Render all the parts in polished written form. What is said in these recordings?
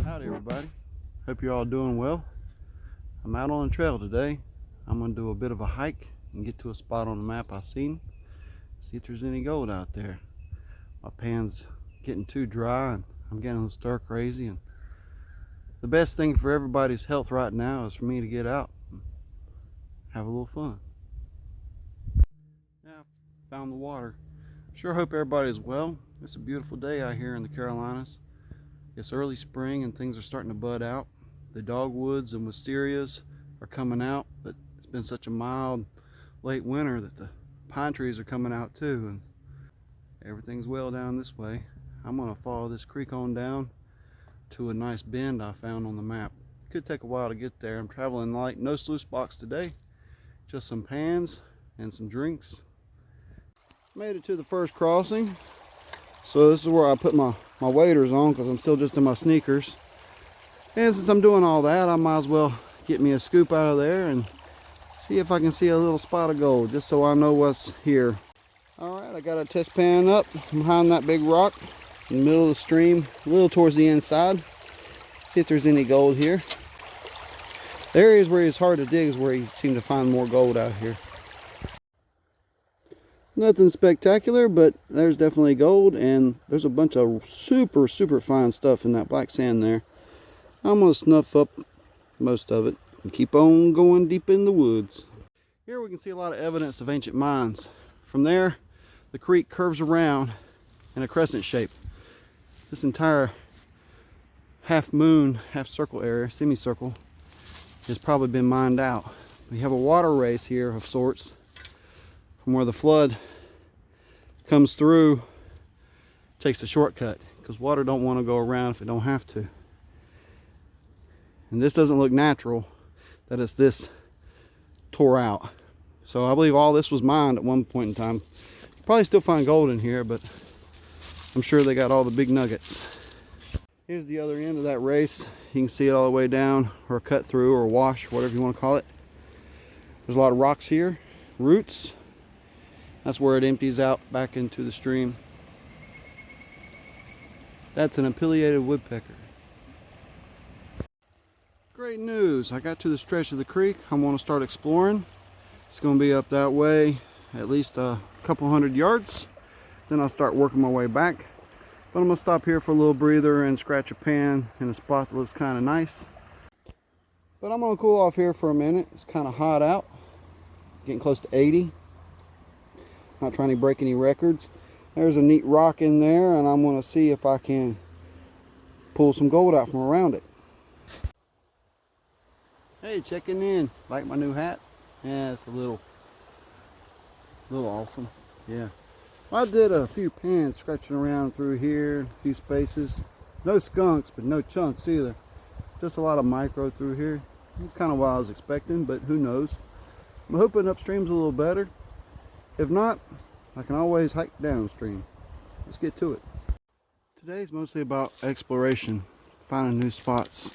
Howdy everybody, hope you're all doing well. I'm out on the trail today. I'm going to do a bit of a hike and get to a spot on the map I've seen. See if there's any gold out there. My pan's getting too dry and I'm getting a little stir crazy, and the best thing for everybody's health right now is for me to get out and have a little fun. Yeah, found the water. Sure hope everybody's well. It's a beautiful day out here in the Carolinas. It's early spring and things are starting to bud out. The dogwoods and wisterias are coming out, but it's been such a mild late winter that the pine trees are coming out too, and everything's well down this way. I'm going to follow this creek on down to a nice bend I found on the map. It could take a while to get there. I'm traveling light, no sluice box today, just some pans and some drinks. Made it to the first crossing, so this is where I put my waders on because I'm still just in my sneakers. And since I'm doing all that, I might as well get me a scoop out of there and see if I can see a little spot of gold, just so I know what's here. Alright, I got a test pan up behind that big rock in the middle of the stream, a little towards the inside. See if there's any gold here. The areas where it's hard to dig is where you seem to find more gold out here. Nothing spectacular, but there's definitely gold, and there's a bunch of super fine stuff in that black sand there. I'm going to snuff up most of it and keep on going deep in the woods. Here we can see a lot of evidence of ancient mines. From there, the creek curves around in a crescent shape. This entire half moon, half circle area, semicircle, has probably been mined out. We have a water race here of sorts from where the flood comes through, takes a shortcut because water don't want to go around if it don't have to. And this doesn't look natural that it's this tore out. So I believe all this was mined at one point in time. You probably still find gold in here, but I'm sure they got all the big nuggets. Here's the other end of that race. You can see it all the way down, or cut through, or wash, whatever you want to call it. There's a lot of rocks here, roots. That's where it empties out back into the stream. That's an pileated woodpecker. Great news, I got to the stretch of the creek. I'm going to start exploring. It's going to be up that way at least a couple hundred yards. Then I'll start working my way back. But I'm going to stop here for a little breather and scratch a pan in a spot that looks kind of nice. But I'm going to cool off here for a minute. It's kind of hot out. Getting close to 80. Not trying to break any records. There's a neat rock in there, and I'm going to see if I can pull some gold out from around it. Hey, checking in. Like my new hat? Yeah, it's a little awesome. Yeah. I did a few pans scratching around through here, a few spaces. No skunks, but no chunks either. Just a lot of micro through here. It's kind of what I was expecting, but who knows. I'm hoping upstream's a little better. If not, I can always hike downstream. Let's get to it. Today's mostly about exploration, finding new spots.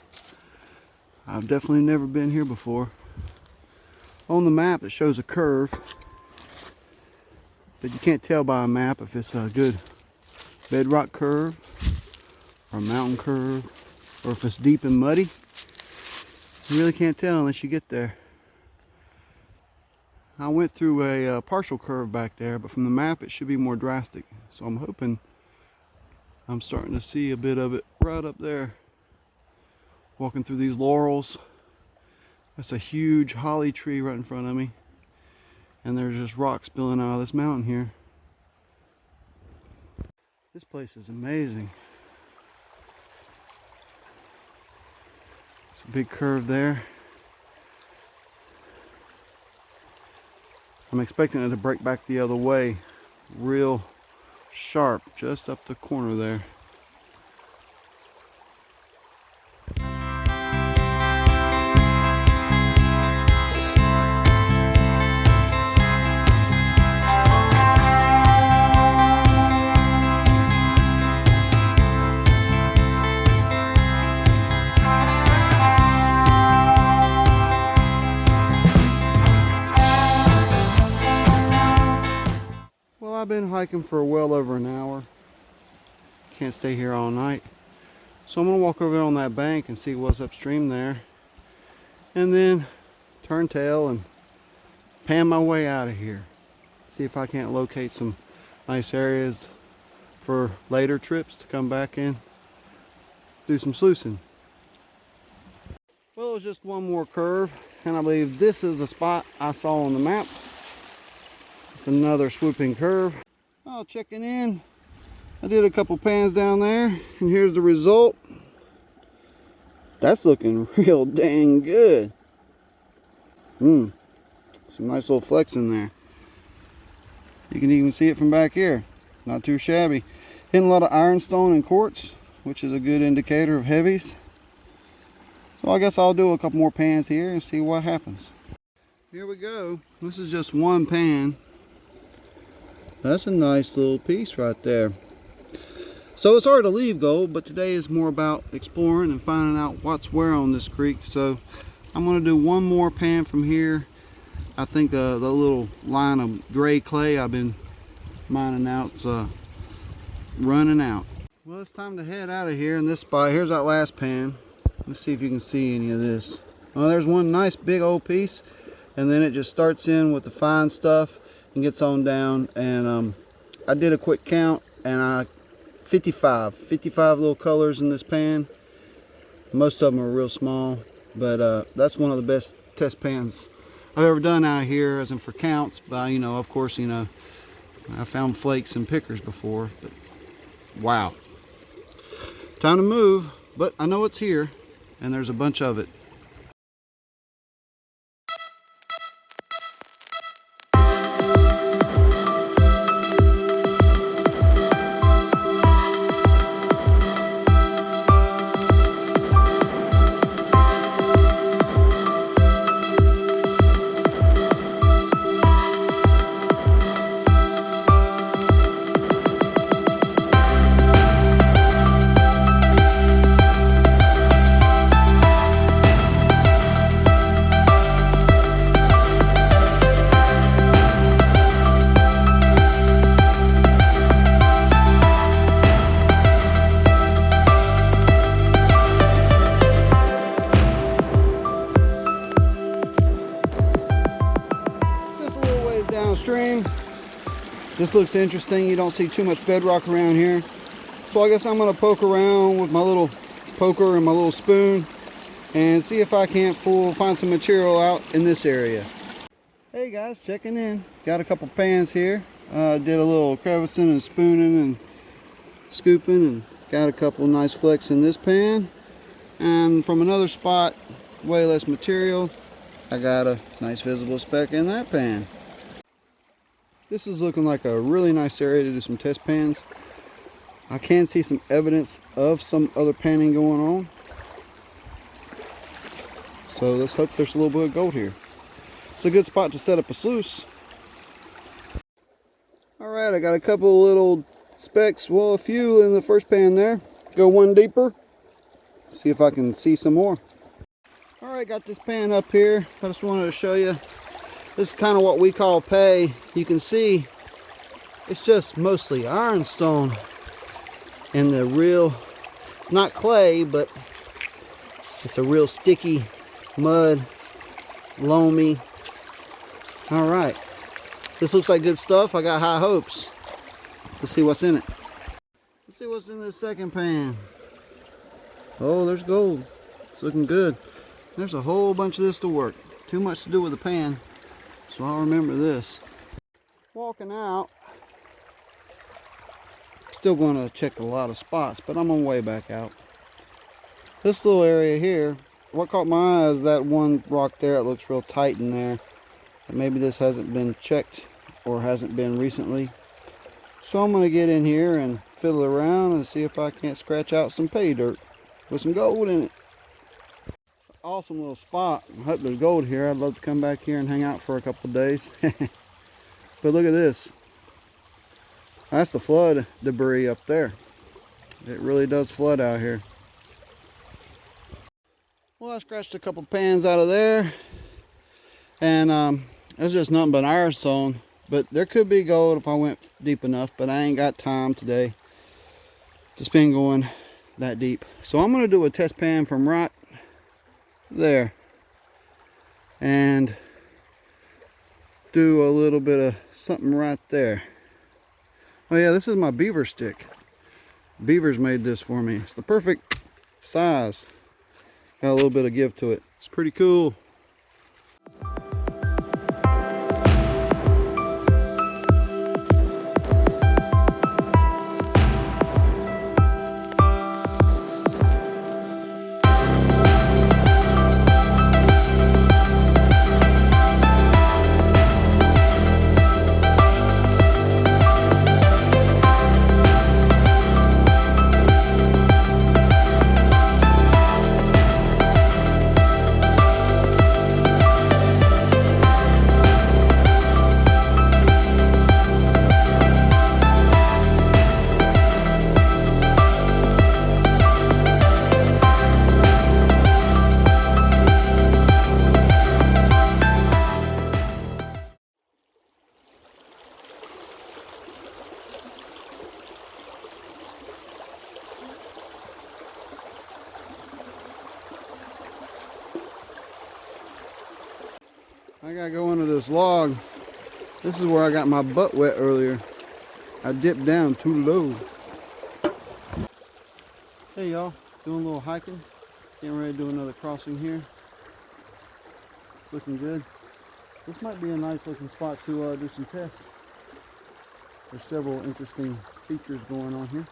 I've definitely never been here before. On the map it shows a curve, but you can't tell by a map if it's a good bedrock curve or a mountain curve, or if it's deep and muddy. You really can't tell unless you get there. I went through a partial curve back there, but from the map it should be more drastic. So I'm hoping I'm starting to see a bit of it right up there. Walking through these laurels. That's a huge holly tree right in front of me. And there's just rocks spilling out of this mountain here. This place is amazing. It's a big curve there. I'm expecting it to break back the other way, real sharp, just up the corner there. hiking for well over an hour. Can't stay here all night. So I'm going to walk over on that bank and see what's upstream there. And then turn tail and pan my way out of here. See if I can't locate some nice areas for later trips to come back in, do some sluicing. Well, it was just one more curve, and I believe this is the spot I saw on the map. It's another swooping curve. Oh, checking in. I did a couple pans down there, and here's the result. That's looking real dang good. Some nice little flecks in there. You can even see it from back here. Not too shabby. Hitting a lot of ironstone and quartz, which is a good indicator of heavies. So I guess I'll do a couple more pans here and see what happens. Here we go. This is just one pan. That's a nice little piece right there. So it's hard to leave gold, but today is more about exploring and finding out what's where on this creek. So I'm going to do one more pan from here. I think the little line of gray clay I've been mining out's running out. Well, it's time to head out of here in this spot. Here's that last pan. Let's see if you can see any of this. Well, there's one nice big old piece, and then it just starts in with the fine stuff and gets on down. And I did a quick count, and 55 little colors in this pan. Most of them are real small, but that's one of the best test pans I've ever done out here, as in for counts. But of course, I found flakes and pickers before, but wow. Time to move, but I know it's here, and there's a bunch of it. Downstream, this looks interesting. You don't see too much bedrock around here, so I guess I'm going to poke around with my little poker and my little spoon and see if I can't find some material out in this area. Hey guys, checking in. Got a couple pans here. Did a little crevicing and spooning and scooping, and got a couple nice flecks in this pan. And from another spot, way less material, I got a nice visible speck in that pan. This is looking like a really nice area to do some test pans. I can see some evidence of some other panning going on. So let's hope there's a little bit of gold here. It's a good spot to set up a sluice. Alright, I got a couple little specks, well, a few in the first pan there. Go one deeper, see if I can see some more. Alright, got this pan up here. I just wanted to show you. This is kind of what we call pay. You can see it's just mostly ironstone, and it's not clay, but it's a real sticky mud, loamy. All right, this looks like good stuff. I got high hopes. Let's see what's in it. Let's see what's in this second pan. Oh, there's gold. It's looking good. There's a whole bunch of this to work. Too much to do with the pan, so I'll remember this. Walking out, still going to check a lot of spots, but I'm on my way back out. This little area here, what caught my eye is that one rock there. It looks real tight in there. And maybe this hasn't been checked or hasn't been recently. So I'm going to get in here and fiddle around and see if I can't scratch out some pay dirt with some gold in it. It's an awesome little spot. I hope there's gold here. I'd love to come back here and hang out for a couple of days. But look at this. That's the flood debris up there. It really does flood out here. Well, I scratched a couple pans out of there, and it was just nothing but ironstone. But there could be gold if I went deep enough, but I ain't got time today to spend going that deep. So I'm going to do a test pan from right there and do a little bit of something right there. Oh yeah, this is my beaver stick. Beavers made this for me. It's the perfect size. Got a little bit of give to it. It's pretty cool. I gotta go under this log. This is where I got my butt wet earlier. I dipped down too low. Hey y'all, doing a little hiking. Getting ready to do another crossing here. It's looking good. This might be a nice looking spot to do some tests. There's several interesting features going on here.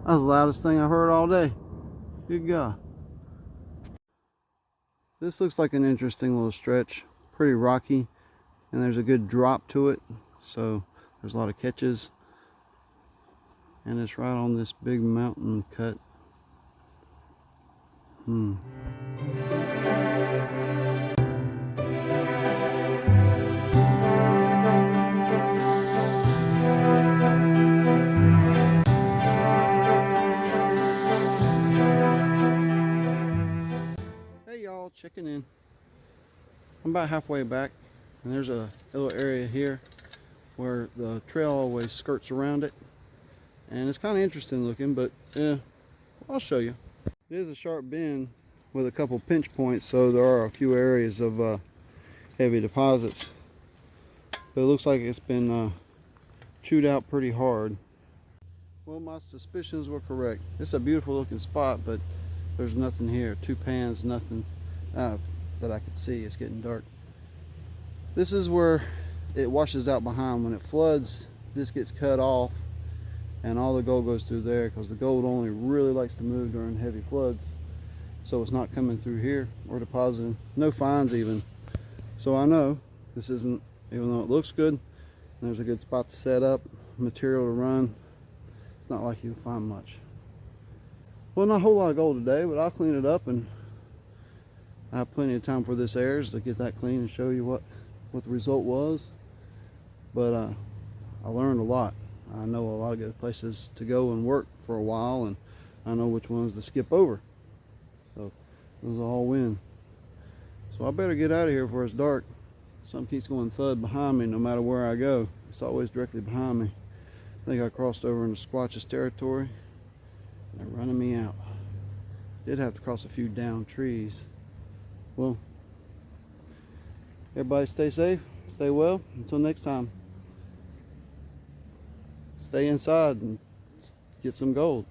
That was the loudest thing I've heard all day. Good God. This looks like an interesting little stretch. Pretty rocky, and there's a good drop to it. So there's a lot of catches. And it's right on this big mountain cut. Checking in. I'm about halfway back, and there's a little area here where the trail always skirts around it, and it's kind of interesting looking, but yeah, I'll show you. It is a sharp bend with a couple pinch points, so there are a few areas of heavy deposits, but it looks like it's been chewed out pretty hard. Well, my suspicions were correct. It's a beautiful looking spot, but there's nothing here. Two pans, nothing that I could see. It's getting dark. This is where it washes out behind. When it floods, this gets cut off and all the gold goes through there, because the gold only really likes to move during heavy floods. So it's not coming through here or depositing. No fines even. So I know this isn't, even though it looks good and there's a good spot to set up, material to run, it's not like you'll find much. Well, not a whole lot of gold today, but I'll clean it up, and I have plenty of time for this airs to get that clean and show you what the result was. But I learned a lot. I know a lot of good places to go and work for a while, and I know which ones to skip over. So it was all win. So I better get out of here before it's dark. Something keeps going thud behind me no matter where I go. It's always directly behind me. I think I crossed over into Squatch's territory. They're running me out. Did have to cross a few downed trees. Well, everybody stay safe, stay well. Until next time, stay inside and get some gold.